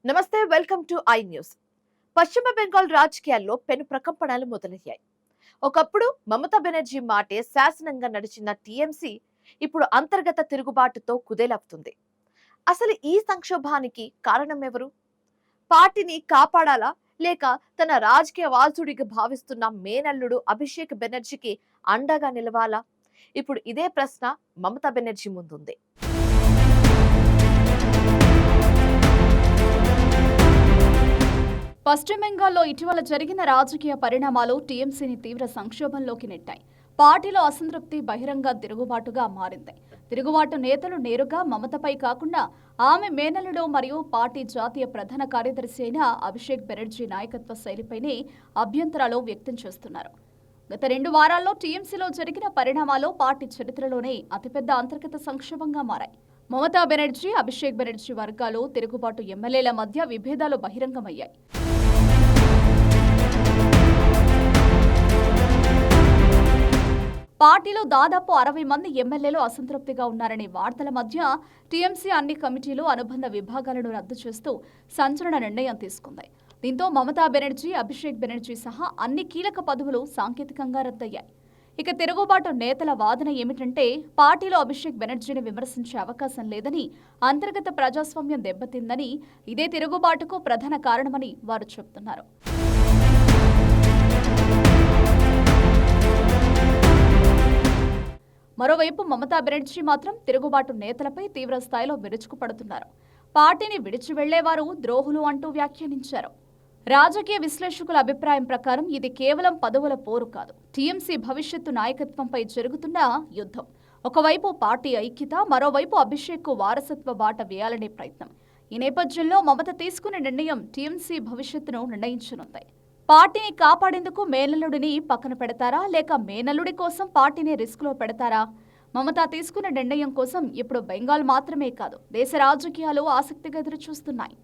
నమస్తే, welcome to I news. పశ్చిమ బెంగాల్ రాజకీయాల్లో పెను ప్రకంపనలు మొదలయ్యాయి. ఒకప్పుడు మమతా బెనర్జీ మాటే శాసనంగా నడిచిన టీఎంసీ ఇప్పుడు అంతర్గత తిరుగుబాటుతో కుదేలవుతుంది. అసలు ఈ సంక్షోభానికి కారణం ఎవరు? పార్టీని కాపాడాలా, లేక తన రాజకీయ వారసుడిగా భావిస్తున్న మేనల్లుడు అభిషేక్ బెనర్జీకి అండగా నిలవాలా? ఇప్పుడు ఇదే ప్రశ్న మమతా బెనర్జీ ముందుంది. పశ్చిమ బెంగాల్లో ఇటీవల జరిగిన రాజకీయ పరిణామాలు టీఎంసీని తీవ్ర సంక్షోభంలోకి నెట్టాయి. పార్టీలో అసంతృప్తి బహిరంగ తిరుగుబాటుగా మారింది. తిరుగుబాటు నేతలు నేరుగా మమతపై కాకుండా ఆమె మేనల్లుడు మరియు పార్టీ జాతీయ ప్రధాన కార్యదర్శి అయిన అభిషేక్ బెనర్జీ నాయకత్వ శైలిపైనే అభ్యంతరాలు వ్యక్తం చేస్తున్నారు. గత 2 వారాల్లో టీఎంసీలో జరిగిన పరిణామాలు పార్టీ చరిత్రలోనే అతిపెద్ద అంతర్గత సంక్షోభంగా మారాయి. మమతా బెనర్జీ, అభిషేక్ బెనర్జీ వర్గాలు, తిరుగుబాటు ఎమ్మెల్యేల మధ్య విభేదాలు బహిరంగమయ్యాయి. పార్టీలో దాదాపు 60 మంది ఎమ్మెల్యేలు అసంతృప్తిగా ఉన్నారనే వార్తల మధ్య టీఎంసీ అన్ని కమిటీలు, అనుబంధ విభాగాలను రద్దు చేస్తూ సంచలన నిర్ణయం తీసుకుంది. దీంతో మమతా బెనర్జీ, అభిషేక్ బెనర్జీ సహా అన్ని కీలక పదవులు సాంకేతికంగా రద్దయ్యాయి. ఇక తిరుగుబాటు నేతల వాదన ఏమిటంటే, పార్టీలో అభిషేక్ బెనర్జీని విమర్శించే అవకాశం లేదని, అంతర్గత ప్రజాస్వామ్యం దెబ్బతిందని, ఇదే తిరుగుబాటుకు ప్రధాన కారణమని వారు చెబుతున్నారు. మరోవైపు మమతా బెనర్జీ మాత్రం తిరుగుబాటు నేతలపై తీవ్ర స్థాయిలో విరుచుకుపడుతున్నారు. పార్టీని విడిచి వెళ్లేవారు ద్రోహులు అంటూ వ్యాఖ్యానించారు. రాజకీయ విశ్లేషకుల అభిప్రాయం ప్రకారం ఇది కేవలం పదవుల పోరు కాదు, టీఎంసీ భవిష్యత్తు నాయకత్వంపై జరుగుతున్న యుద్ధం. ఒకవైపు పార్టీ ఐక్యత, మరోవైపు అభిషేక్కు వారసత్వ బాట వేయాలనే ప్రయత్నం. ఈ నేపథ్యంలో మమత తీసుకునే నిర్ణయం టీఎంసీ భవిష్యత్తును నిర్ణయించనుంది. పార్టీని కాపాడేందుకు మేనల్లుడిని పక్కన పెడతారా, లేక మేనల్లుడి కోసం పార్టీని రిస్క్లో పెడతారా? మమత తీసుకున్న నిర్ణయం కోసం ఇప్పుడు బెంగాల్ మాత్రమే కాదు, దేశ రాజకీయాలు ఆసక్తిగా ఎదురుచూస్తున్నాయి.